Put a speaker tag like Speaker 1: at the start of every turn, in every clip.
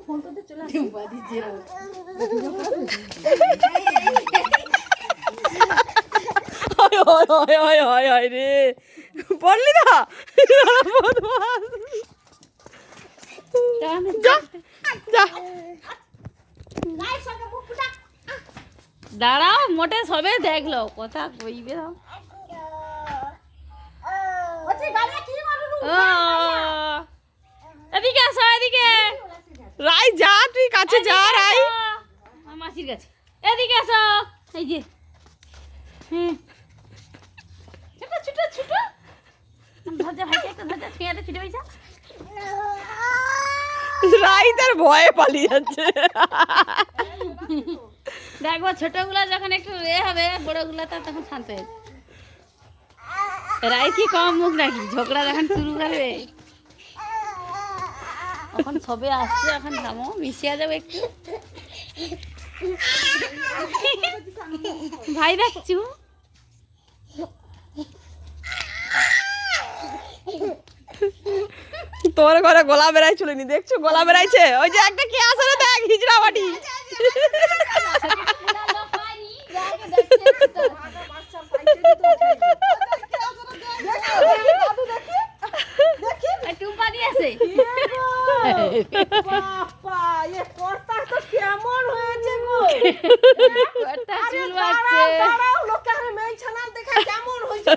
Speaker 1: phone করতে চলে আসি
Speaker 2: রে পড়লি না
Speaker 3: দাঁড়াও মোটে সবে দেখলো কথা কইবে দাও এদিকে আসো এদিকে
Speaker 2: রাই যা তুই কাছে যা রাই
Speaker 3: মাসির কাছে এদিকে আসো এই যে ছোট ছোট ছোট ধরজা ভাইকে একটা ধরজা ছিঁড়ে ছিটে পয়সা
Speaker 2: রাই তার ভয়ে পালিয়ে যাচ্ছে
Speaker 3: দেখবো ছোটগুলা যখন একটু হবে বড়গুলা তো তখন শান্ত হয়ে রাই কি কম মুখ নাকি ঝগড়া যখন শুরু করবে এখন সবে আসছে এখন থামো মিশিয়ে যাবে একটু ভাই দেখছু
Speaker 2: তোর ঘরে গলা বেড়াই চলে নি দেখছো গলা বেড়াইছে ওই যে একটা কি আসলে দেখ হিজড়া বাটি
Speaker 3: টুম্পা দিয়েছে
Speaker 1: কেমন হয়েছে গো
Speaker 3: চুল বাড়ছে
Speaker 1: কেমন হয়েছে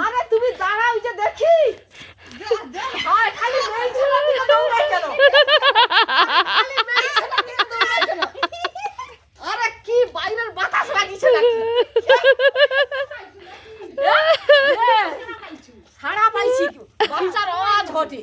Speaker 1: আরে তুমি দাঁড়াও যে দেখি খালি মেয়ে ছেলে দিকে দৌড়াই কেন আরে কি বাইরের বাতাস লাগিছে নাকি সারা পাইছি বাচ্চার আওয়াজ ঘটে